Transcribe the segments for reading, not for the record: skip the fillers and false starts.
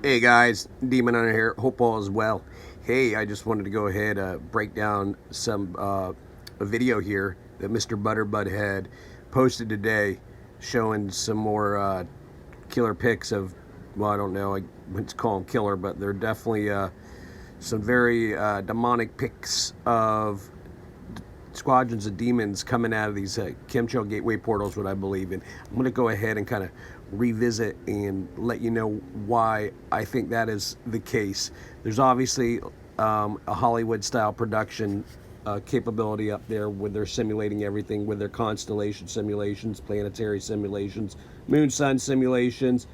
Hey guys, Demon Hunter here. Hope all is well. Hey, I just wanted to go ahead break down a video here that Mrbudderbud had posted today, showing some more killer pics of. Well, I don't know. I wouldn't call them killer, but they're definitely some very demonic pics of squadrons of demons coming out of these chemtrail gateway portals, what I believe in. I'm going to go ahead and kind of revisit and let you know why I think that is the case. There's obviously a Hollywood style production capability up there where they're simulating everything with their constellation simulations, planetary simulations, moon sun simulations,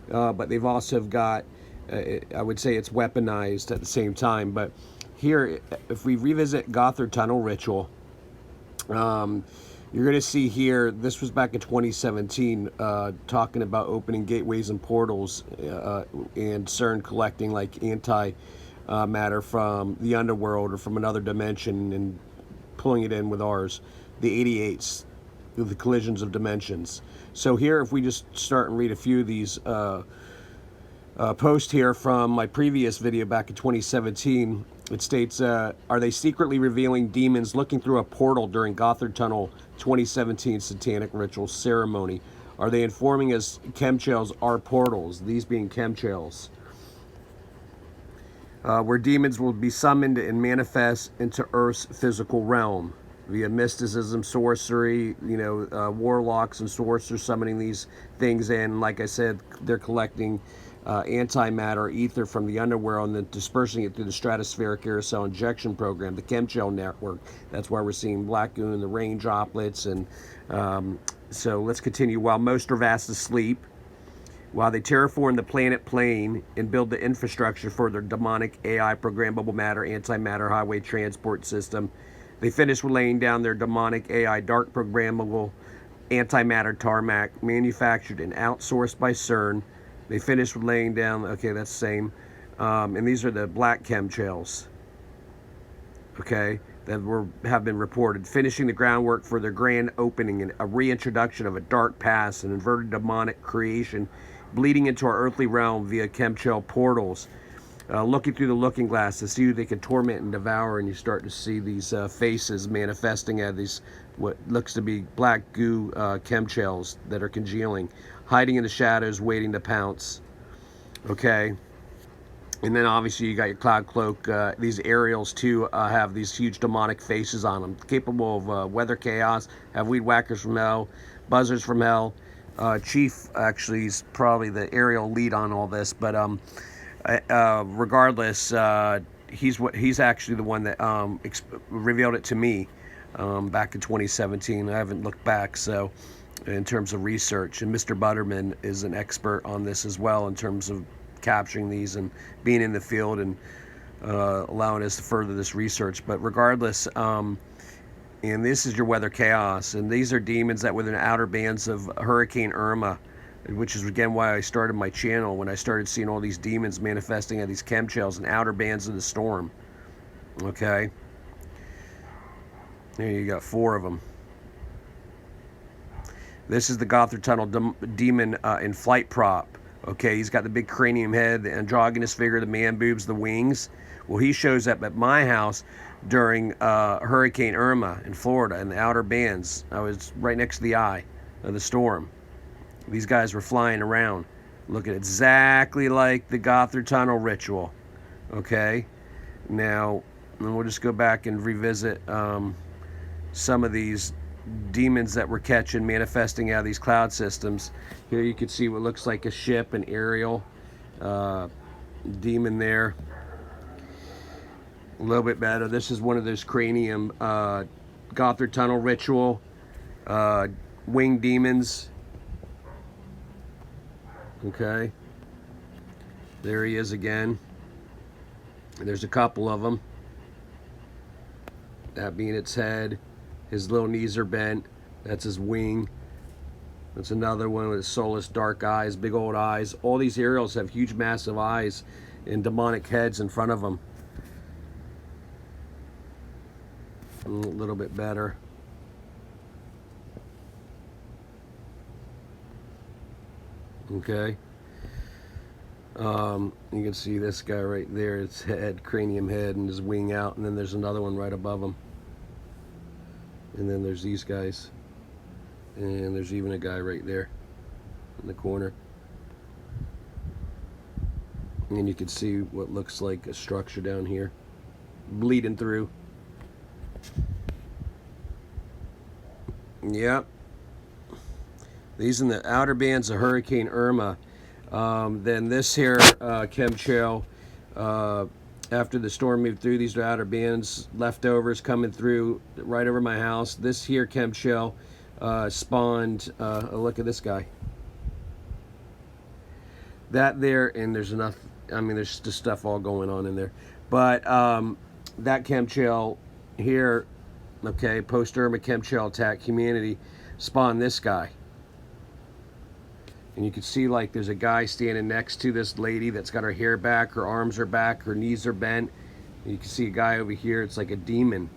but they've also got, I would say it's weaponized at the same time. But here, if we revisit Gothard Tunnel Ritual, you're going to see here, this was back in 2017, talking about opening gateways and portals, and CERN collecting like anti-matter from the underworld or from another dimension and pulling it in with ours, the 88s, the collisions of dimensions. So here, if we just start and read a few of these post here from my previous video back in 2017. It states, are they secretly revealing demons looking through a portal during Gothard Tunnel 2017 satanic ritual ceremony? Are they informing us chemtrails are portals, these being chemtrails? Where demons will be summoned and manifest into Earth's physical realm via mysticism, sorcery, warlocks and sorcerers summoning these things in. Like I said, they're collecting antimatter, ether from the underworld, and then dispersing it through the stratospheric aerosol injection program, the chemtrail network. That's why we're seeing black goo, the rain droplets. And so let's continue. While most are fast asleep, while they terraform the planet plane and build the infrastructure for their demonic AI programmable matter, antimatter highway transport system, they finish with laying down their demonic AI dark programmable antimatter tarmac, manufactured and outsourced by CERN. They finished with laying down, okay, that's the same. And these are the black chemtrails, okay, that have been reported. Finishing the groundwork for their grand opening and a reintroduction of a dark past, an inverted demonic creation, bleeding into our earthly realm via chemtrail portals. Looking through the looking glass to see who they can torment and devour, and you start to see these faces manifesting as these what looks to be black goo chemtrails that are congealing, hiding in the shadows, waiting to pounce. Okay, and then obviously you got your cloud cloak. These aerials too have these huge demonic faces on them, capable of weather chaos. Have weed whackers from hell, buzzards from hell. Chief actually is probably the aerial lead on all this, but regardless, he's actually the one that revealed it to me back in 2017. I haven't looked back, so in terms of research, and Mrbudderbud is an expert on this as well in terms of capturing these and being in the field and allowing us to further this research. But regardless, and this is your weather chaos, and these are demons that within outer bands of Hurricane Irma, which is again why I started my channel, when I started seeing all these demons manifesting at these chemtrails and outer bands of the storm. Okay, there you got 4 of them. This is the Gothard Tunnel demon in flight prop. Okay, he's got the big cranium head, the androgynous figure, the man boobs, the wings. Well, he shows up at my house during Hurricane Irma in Florida in the outer bands. I was right next to the eye of the storm. These guys were flying around, looking exactly like the Gothard Tunnel ritual. Okay, now we'll just go back and revisit some of these demons that we're catching manifesting out of these cloud systems. Here you can see what looks like a ship, an aerial demon there. A little bit better. This is one of those cranium Gothard Tunnel ritual winged demons. Okay, there he is again. There's a couple of them. That being its head. His little knees are bent. That's his wing. That's another one with his soulless dark eyes, big old eyes. All these aerials have huge massive eyes and demonic heads in front of them. A little bit better. Okay. You can see this guy right there, its head, cranium head, and his wing out, and then there's another one right above him. And then there's these guys. And there's even a guy right there in the corner. And you can see what looks like a structure down here, bleeding through. Yep. These in the outer bands of Hurricane Irma. Then this here chemtrail, after the storm moved through, these are outer bands, leftovers coming through right over my house. This here chemtrail spawned, look at this guy. That there, and there's enough, I mean, there's just stuff all going on in there. But that chemtrail here, okay, post-Irma chemtrail attack, humanity, spawned this guy. And you can see like there's a guy standing next to this lady that's got her hair back, her arms are back, her knees are bent. And you can see a guy over here, it's like a demon.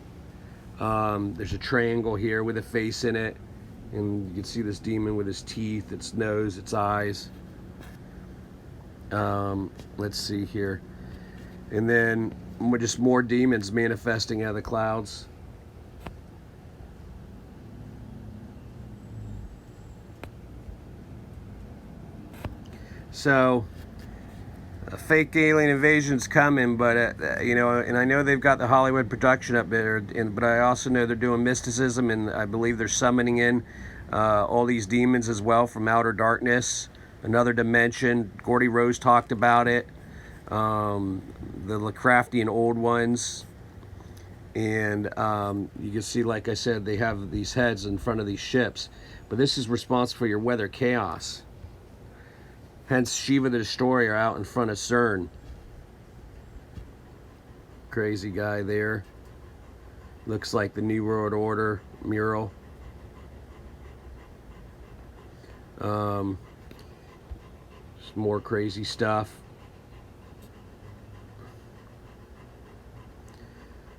There's a triangle here with a face in it. And you can see this demon with his teeth, its nose, its eyes. Let's see here. And then just more demons manifesting out of the clouds. So, a fake alien invasion's coming, but you know, and I know they've got the Hollywood production up there, but I also know they're doing mysticism, and I believe they're summoning in all these demons as well from outer darkness, another dimension. Gordy Rose talked about it, the Lovecraftian old ones, and you can see, like I said, they have these heads in front of these ships, but this is responsible for your weather chaos. Hence Shiva the Destroyer out in front of CERN. Crazy guy there. Looks like the New World Order mural. Some more crazy stuff.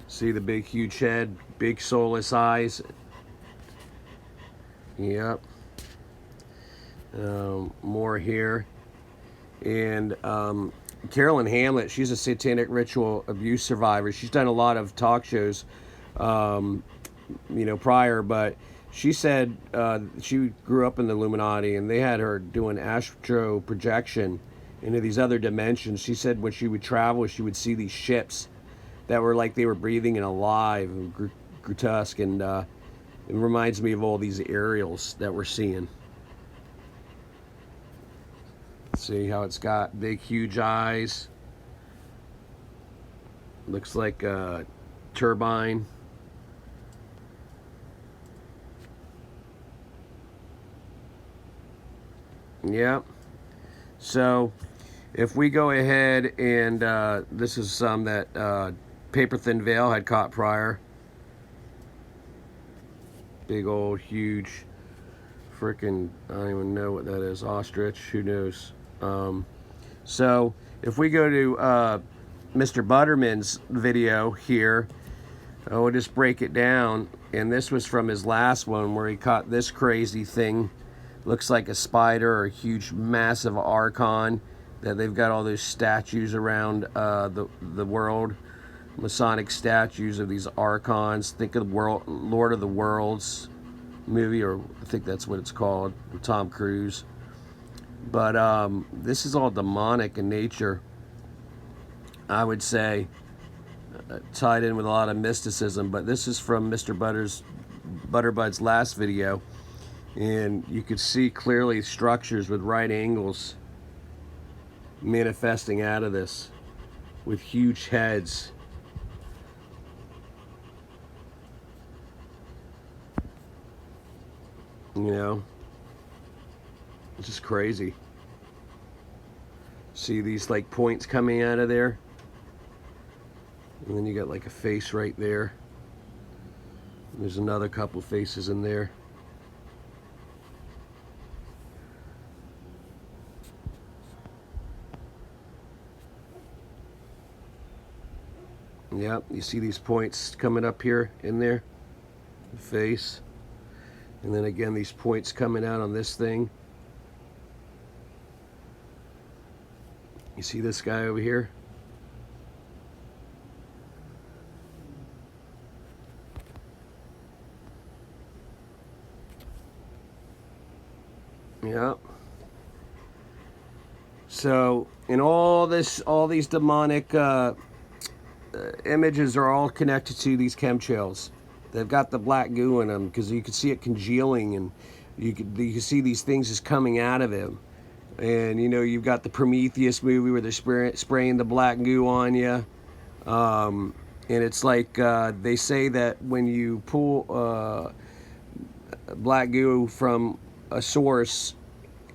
See the big huge head, big soulless eyes. Yep. More here. And Carolyn Hamlet, she's a satanic ritual abuse survivor. She's done a lot of talk shows, you know, prior, but she said she grew up in the Illuminati, and they had her doing astro projection into these other dimensions. She said when she would travel, she would see these ships that were like they were breathing and alive and grotesque, and it reminds me of all these aerials that we're seeing. See how it's got big, huge eyes. Looks like a turbine. Yep. So, if we go ahead and this is some that Paper Thin Veil had caught prior. Big old, huge, freaking, I don't even know what that is. Ostrich, who knows? So if we go to Mr. Butterman's video here, we'll just break it down. And this was from his last one where he caught this crazy thing. Looks like a spider or a huge, massive archon that they've got all those statues around the world. Masonic statues of these archons. Think of the world, Lord of the Worlds movie, or I think that's what it's called, with Tom Cruise. But this is all demonic in nature, I would say, tied in with a lot of mysticism. But this is from Mr. Butterbud's last video, and you could see clearly structures with right angles manifesting out of this with huge heads. You know, it's just crazy. See these like points coming out of there, and then you got like a face right there. There's another couple faces in there. Yep, you see these points coming up here in there, the face. And then again, these points coming out on this thing. You see this guy over here? Yeah. So, in all these demonic images are all connected to these chemtrails. They've got the black goo in them because you can see it congealing, and you can see these things just coming out of him. And you know, you've got the Prometheus movie where they're spraying the black goo on you. And it's like they say that when you pull black goo from a source,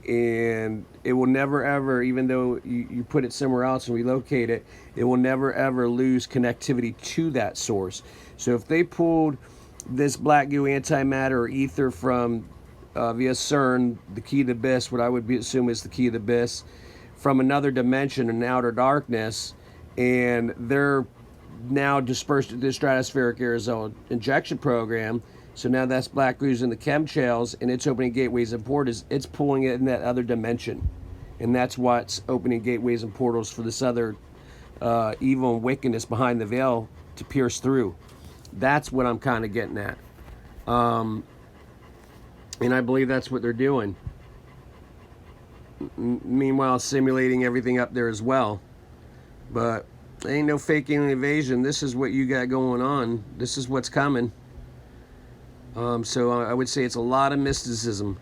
and it will never ever, even though you put it somewhere else and relocate it, it will never ever lose connectivity to that source. So if they pulled this black goo antimatter or ether from via CERN, the key to the abyss, what I would assume is the key to the abyss, from another dimension in outer darkness, and they're now dispersed into the stratospheric aerosol injection program. So now that's black glues in the chemtrails, and it's opening gateways and portals. It's pulling it in that other dimension, and that's what's opening gateways and portals for this other evil and wickedness behind the veil to pierce through. That's what I'm kind of getting at, and I believe that's what they're doing. Meanwhile, simulating everything up there as well. But ain't no fake alien invasion. This is what you got going on. This is what's coming. So I would say it's a lot of mysticism.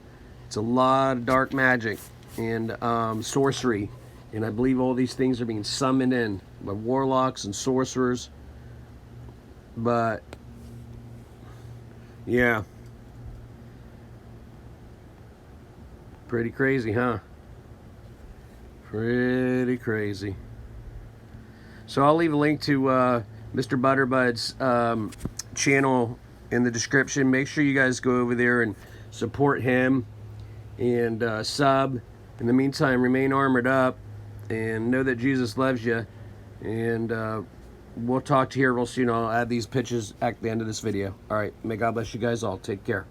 It's a lot of dark magic and sorcery. And I believe all these things are being summoned in by warlocks and sorcerers. But, yeah. Pretty crazy, huh? Pretty crazy. So I'll leave a link to Mrbudderbud's channel in the description. Make sure you guys go over there and support him and sub. In the meantime, remain armored up and know that Jesus loves you. And we'll talk to you here real soon. I'll add these pictures at the end of this video. All right. May God bless you guys all. Take care.